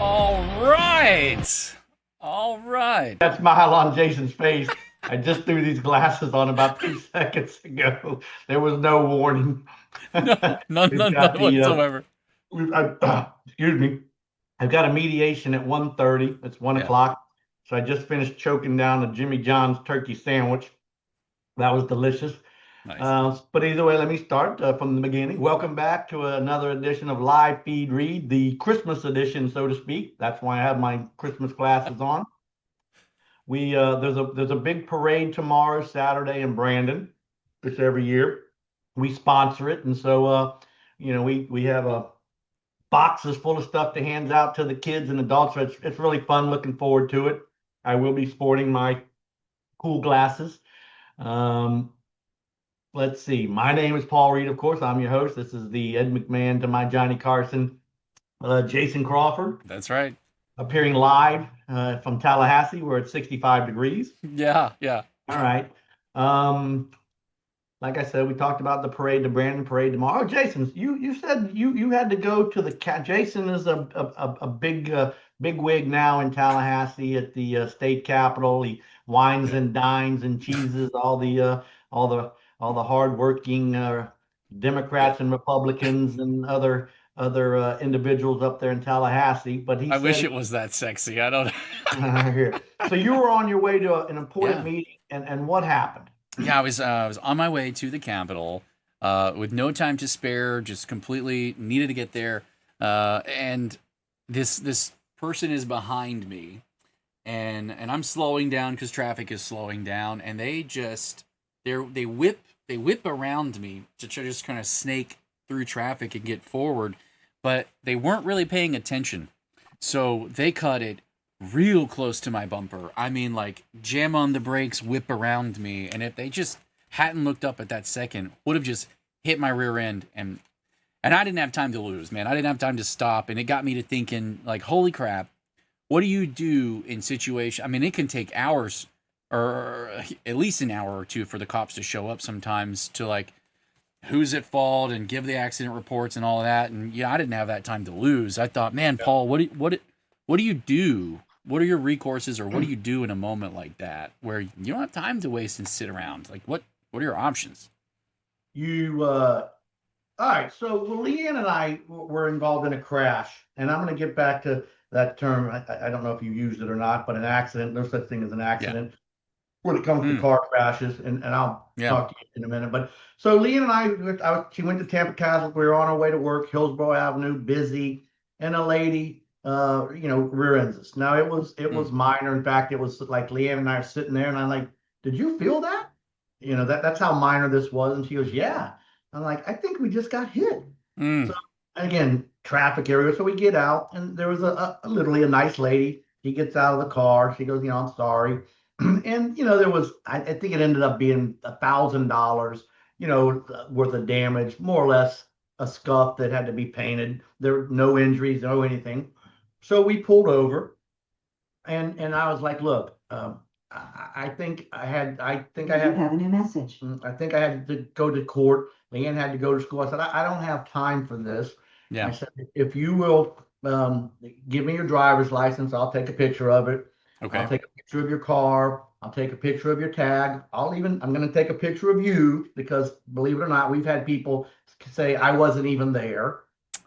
All right. All right. That smile on Jason's face. I just threw these glasses on about 2 seconds ago. There was no warning. No, none, We've none, got none the whatsoever. excuse me. I've got a mediation at 1:30. It's one Yeah. o'clock. So I just finished choking down a Jimmy John's turkey sandwich. That was delicious. Nice. But either way, let me start from the beginning. Welcome back to another edition of Live Feed Read, the Christmas edition, so to speak. That's why I have my Christmas glasses on. We there's a big parade tomorrow, Saturday in Brandon. It's every year. We sponsor it, and so we have boxes full of stuff to hand out to the kids and adults. So it's really fun. Looking forward to it. I will be sporting my cool glasses. Um, let's see. My name is Paul Reed, of course. I'm your host. This is the Ed McMahon to my Johnny Carson, Jason Crawford, That's right. appearing live from Tallahassee, where it's 65 degrees. Yeah, yeah. All right. Um, like I said, we talked about the parade, the Brandon parade tomorrow. Oh, Jason, you said you had to go to the cat. Jason is a big big wig now in Tallahassee at the state capitol. He wines Yeah. and dines and cheeses all the all the hardworking Yeah. Democrats and Republicans and other individuals up there in Tallahassee. But he I said wish it was that sexy. I don't here. So you were on your way to an important Yeah. meeting, and what happened? Yeah, I was on my way to the Capitol, with no time to spare, just completely needed to get there. And this person is behind me, and I'm slowing down because traffic is slowing down, and they whip around me to try to just kind of snake through traffic and get forward, but they weren't really paying attention, so they cut it real close to my bumper. I mean, like jam on the brakes, whip around me, and if they just hadn't looked up at that second, would have just hit my rear end, and I didn't have time to lose, man. I didn't have time to stop, and it got me to thinking, like, holy crap, what do you do in situation? I mean, it can take hours, or at least an hour or two, for the cops to show up sometimes to, like, who's at fault and give the accident reports and all of that. And yeah, I didn't have that time to lose. I thought, man, Paul, what do you do? What are your recourses, or what do you do in a moment like that where you don't have time to waste and sit around? Like, what are your options? You all right. So well, Leanne and I were involved in a crash, and I'm going to get back to that term. I don't know if you used it or not, but an accident. No such thing as an Yeah. accident when it comes to Mm, car crashes, and I'll yeah. talk to you in a minute. But so Leanne and she went to Tampa Catholic. We were on our way to work, Hillsborough Avenue, busy, and a lady, rear ends us. Now it Mm. was minor. In fact, it was like Leanne and I are sitting there, and I'm like, "Did you feel that?" That's how minor this was. And she goes, "Yeah." I'm like, "I think we just got hit." Mm. So again, traffic area. So we get out, and there was literally a nice lady. She gets out of the car. She goes, "I'm sorry." And there was, I think it ended up being $1,000, worth of damage, more or less a scuff that had to be painted. There were no injuries, no anything. So we pulled over, and I was like, "Look, I think I You had have a new message. I think I had to go to court. Leanne had to go to school. I said, I don't have time for this. I Yeah. said, if you will give me your driver's license, I'll take a picture of it. I'll Okay. take a picture of your car. I'll take a picture of your tag. I'm going to take a picture of you because believe it or not, we've had people say I wasn't even there.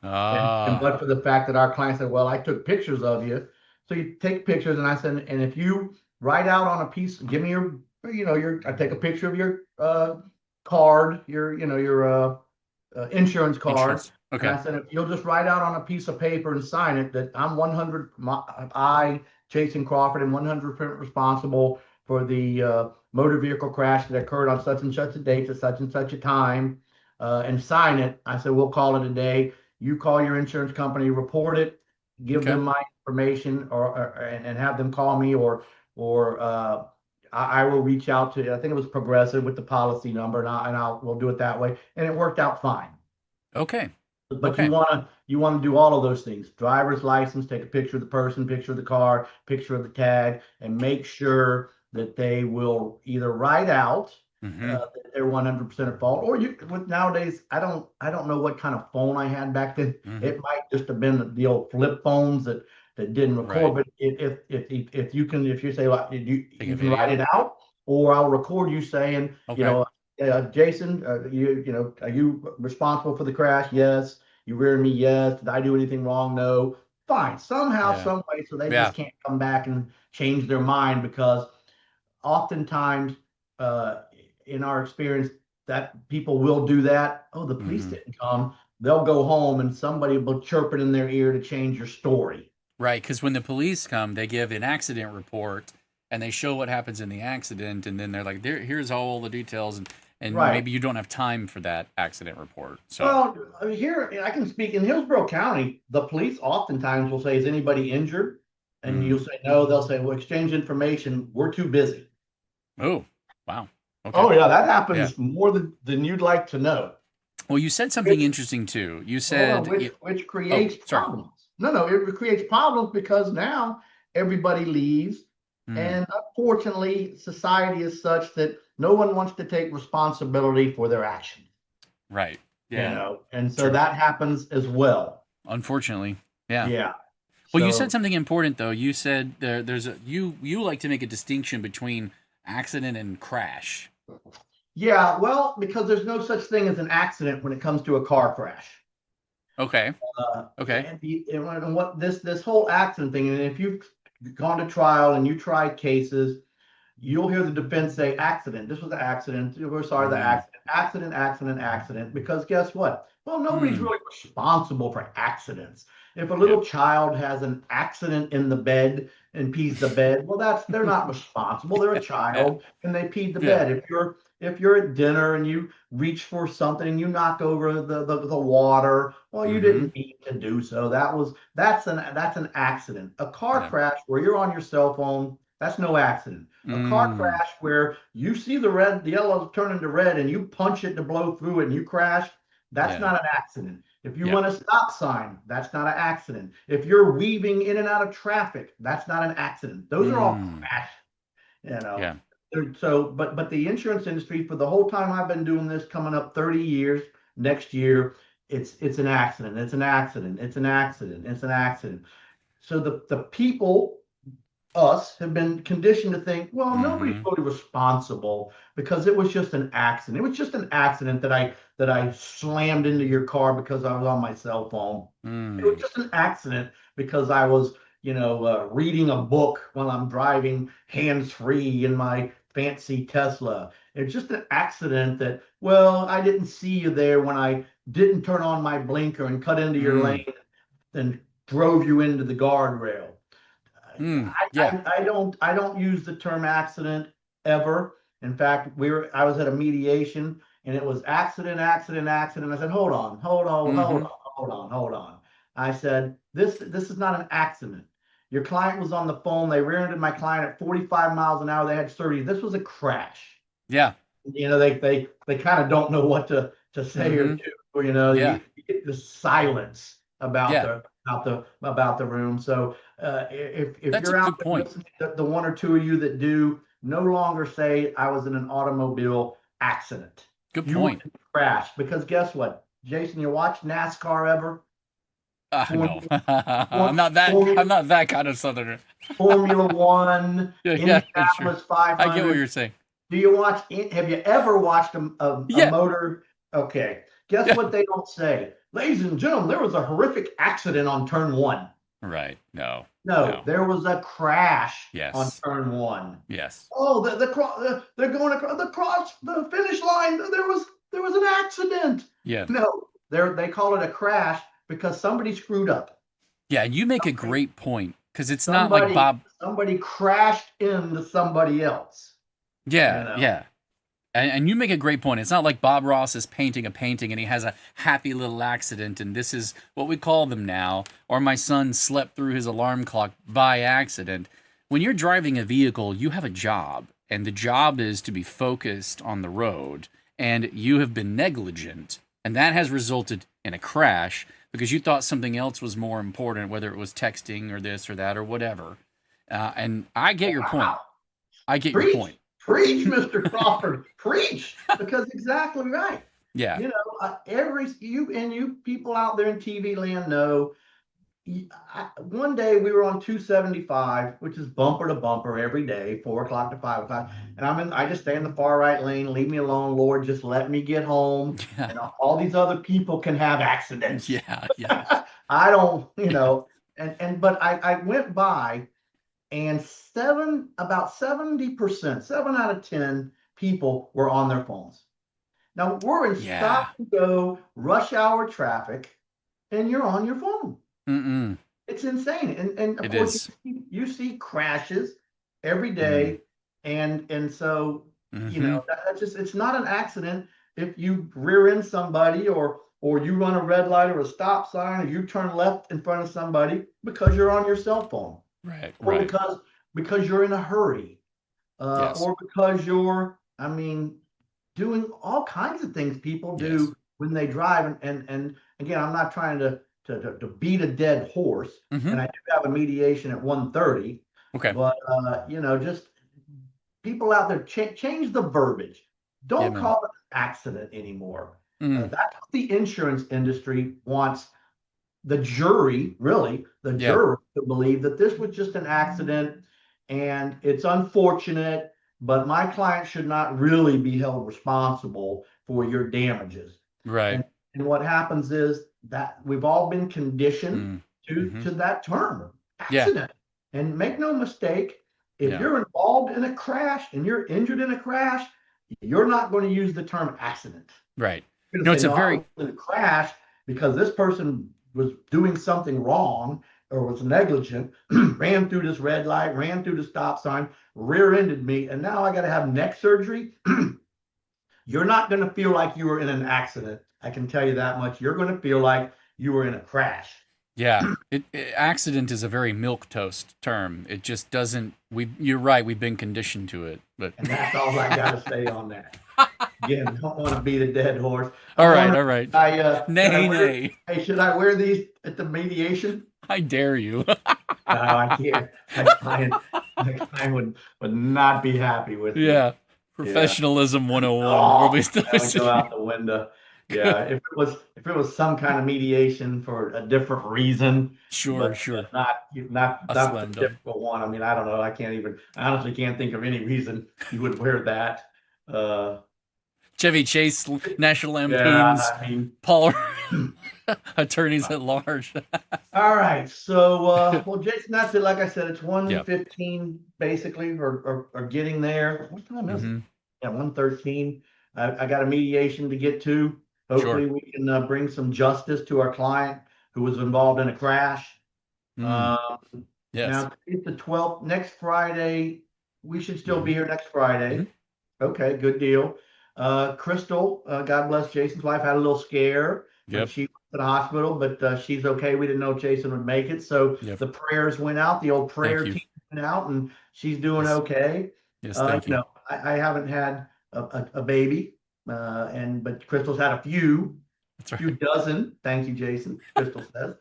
And Ah. but for the fact that our client said, well, I took pictures of you. So you take pictures, and I said, and if you write out on a piece, give me I take a picture of your card, your insurance card. Insurance. And Okay. I said, if you'll just write out on a piece of paper and sign it that I'm 100, I, Jason Crawford, am 100% responsible for the motor vehicle crash that occurred on such and such a date at such and such a time, and sign it. I said, we'll call it a day. You call your insurance company, report it, give Okay. them my information, and have them call me, or I will reach out to. I think it was Progressive with the policy number, and we'll do it that way. And it worked out fine. Okay. But Okay. you want to do all of those things: driver's license, take a picture of the person, picture of the car, picture of the tag, and make sure that they will either write out Mm-hmm. that they're 100% at fault, or nowadays I don't know what kind of phone I had back then. Mm-hmm. It might just have been the old flip phones that that didn't record. Right. But if you can, if you say, like, Take a you can write video. it out, or I'll record you saying, Okay. Jason, are you responsible for the crash? Yes. You reared me? Yes. Did I do anything wrong? No. Fine. Somehow, Yeah. some way, so they Yeah. just can't come back and change their mind, because oftentimes, uh, in our experience, that people will do that. Oh, the police Hmm. didn't come. They'll go home and somebody will chirp it in their ear to change your story. Right, because when the police come, they give an accident report and they show what happens in the accident, and then they're like, here's all the details, and Right. maybe you don't have time for that accident report. So, Well, I mean, here I can speak in Hillsborough County. The police oftentimes will say, "Is anybody injured?" And mm. you'll say, "No." They'll say, "Well, exchange information. We're too busy." Oh, wow. Okay. Oh yeah, that Yeah. happens more than you'd like to know. Well, you said something Which, interesting too. You hold on, said, which oh, creates sorry. problems. No, it creates problems because now everybody leaves, Mm, and unfortunately, society is such that no one wants to take responsibility for their actions. right. Yeah. And so True. that happens as well. Unfortunately. Yeah. Yeah. Well, you said So something important though. You said there's a you like to make a distinction between accident and crash. yeah, well, because there's no such thing as an accident when it comes to a car crash. Okay. Okay. And what this whole accident thing, and if you've gone to trial and you tried cases, you'll hear the defense say accident. This was an accident. We're sorry, the Mm, accident. Because guess what? Well, nobody's mm, really responsible for accidents. If a yeah. little child has an accident in the bed and pees the bed, well, they're not responsible. They're a Yeah. child and they peed the Yeah. bed. If you're at dinner and you reach for something and you knock over the water, well, you Mm-hmm. didn't mean to do so. That's an accident. A car Yeah. crash where you're on your cell phone, that's no accident. A car Mm, crash where you see the yellow turn into red and you punch it to blow through it and you crash, that's yeah. not an accident. If you Yeah. run a stop sign, that's not an accident. If you're weaving in and out of traffic, that's not an accident. Those are all Mm, crashes, you know. yeah. So, but the insurance industry, for the whole time I've been doing this, coming up 30 years next year, it's an accident. It's an accident. It's an accident. It's an accident. So the people, us, have been conditioned to think, well, nobody's Mm-hmm. really responsible because it was just an accident. It was just an accident that I slammed into your car because I was on my cell phone. It was Mm, just an accident because I was, reading a book while I'm driving hands free in my fancy Tesla. It's just an accident that, well, I didn't see you there when I didn't turn on my blinker and cut into your mm, lane and drove you into the guardrail. mm, I, yeah. I don't use the term accident ever. In fact, I was at a mediation and it was accident, accident, accident. I said, hold on, Mm-hmm. hold on. I said, this is not an accident. Your client was on the phone. They rear-ended my client at 45 miles an hour. They had 30. This was a crash. Yeah. They kind of don't know what to say or Mm-hmm. do. Or, Yeah. you get the silence about Yeah. the room. So if That's a you're out good there point. listening, the one or two of you that do, no longer say I was in an automobile accident. Good You were point. in a crash, because guess what, Jason? You watch NASCAR ever? No. Formula, I'm Formula, not that kind of southerner. Formula One, Yeah, yeah, sure. Indianapolis I get what 500. you're saying. Do you watch it? Have you ever watched a Yeah. motor? Okay. Guess Yeah. what they don't say? Ladies and gentlemen, there was a horrific accident on turn one. Right. No. No, No. there was a crash on Yes. turn one. Yes. Oh, they're going across the finish line. There was an accident. Yeah. No, they call it a crash because somebody screwed up. Yeah, you make a Somebody great point because it's not like somebody Bob. somebody crashed into somebody else. You Yeah, know. yeah. And you make a great point. It's not like Bob Ross is painting a painting and he has a happy little accident and this is what we call them now. Or my son slept through his alarm clock by accident. When you're driving a vehicle, you have a job, and the job is to be focused on the road. And you have been negligent, and that has resulted in a crash because you thought something else was more important, whether it was texting or this or that or whatever. And I get your point. Wow. I get your Preach, point. preach, Mr. Crawford, preach, because exactly right. Yeah. Every you people out there in TV land know one day we were on 275, which is bumper to bumper every day, 4 o'clock to 5 o'clock. And I just stay in the far right lane, leave me alone, Lord, just let me get home. Yeah. And all these other people can have accidents. Yeah. Yeah. I don't, but I went by and about 70%, 7 out of 10 people were on their phones. Now we're in Yeah. stop and go rush hour traffic and you're on your phone. Mm-mm. It's insane. And of It course is. you see crashes every day. And so, Mm-hmm. that's just, it's not an accident if you rear end somebody or you run a red light or a stop sign or you turn left in front of somebody because you're on your cell phone Right. or Right. because you're in a hurry, Yes. or because you're, doing all kinds of things people do Yes. when they drive. And again, I'm not trying to beat a dead horse, Mm-hmm. and I do have a mediation at 1:30. Okay. But just people out there, change the verbiage. Don't man. call it an accident anymore. Mm. That's what the insurance industry wants the jury, really, the Yeah. jurors to believe that this was just an accident and it's unfortunate, but my client should not really be held responsible for your damages. Right. And what happens is that we've all been conditioned Mm-hmm. to that term, Yeah. accident. And make no mistake, if Yeah. you're involved in a crash and you're injured in a crash, you're not going to use the term accident. Right. You're No, going to it's say, a no, I very was in a crash because this person was doing something wrong or was negligent, ran through this red light, ran through the stop sign, rear-ended me, and now I got to have neck surgery. You're not going to feel like you were in an accident. I can tell you that much. You're going to feel like you were in a crash. Yeah, accident is a very milquetoast term. It just doesn't. You're right. We've been conditioned to it, but And that's all I got to say on that. Again, don't want to beat a dead horse. all right. Nay. Hey, should I wear these at the mediation? I dare you. No, I can't. My client would not be happy with me. Yeah, professionalism 101. Oh, Where we still that would go out the window. Yeah, if it was some kind of mediation for a different reason, Sure, but sure. not A the slam dunk. difficult one. I mean, I don't know. I honestly can't think of any reason you would wear that. Chevy Chase, National Lampoons, Yeah, I mean, Paul, attorneys at large. all right. So, well, Jason, that's it. Like I said, it's 1:15 basically, or getting there. What time is it? Yeah, 1:13. I got a mediation to get to. Hopefully, Sure. we can bring some justice to our client who was involved in a crash. Yes. Now, it's the 12th. Next Friday, we should still be here next Friday. Okay, good deal. Crystal, God bless Jason's wife, had a little scare. Yep. She went to the hospital, but she's okay. We didn't know Jason would make it. So the prayers went out. The old prayer team went out, and she's doing okay. Yes, thank you. I haven't had a baby, but Crystal's had a few. That's right. Few dozen. Thank you, Jason. Crystal says.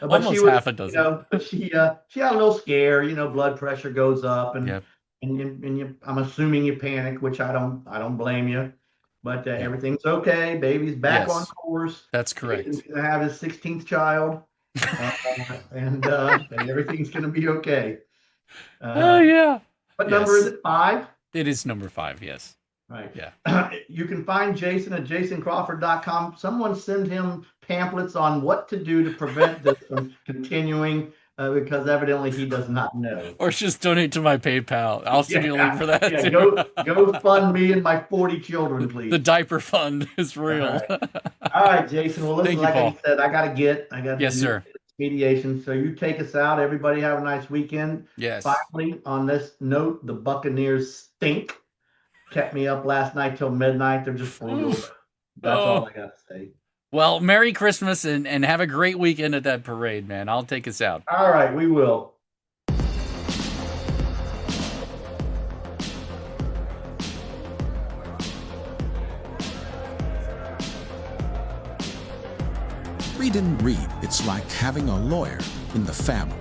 But almost she was, half a dozen. but she had a little scare. Blood pressure goes up, and I'm assuming you panic, which I don't blame you. But everything's okay. Baby's back on course. That's correct. He's gonna have his 16th child, and everything's gonna be okay. Oh yeah. What number is it? 5? It is number 5. Yes. Right. Yeah. You can find Jason at jasoncrawford.com. Someone send him pamphlets on what to do to prevent this from continuing, because evidently he does not know. Or just donate to my PayPal. I'll send you a link for that. Yeah, too. go fund me and my 40 children, please. The diaper fund is real. All right, Jason. Well, listen, like I said, I got to yes, sir. Mediation. So you take us out. Everybody have a nice weekend. Yes. Finally, on this note, the Buccaneers stink. Kept me up last night till midnight. They're just brutal. That's all I got to say. Well, Merry Christmas and have a great weekend at that parade, man. I'll take us out. All right, we will. Reed and Reed, it's like having a lawyer in the family.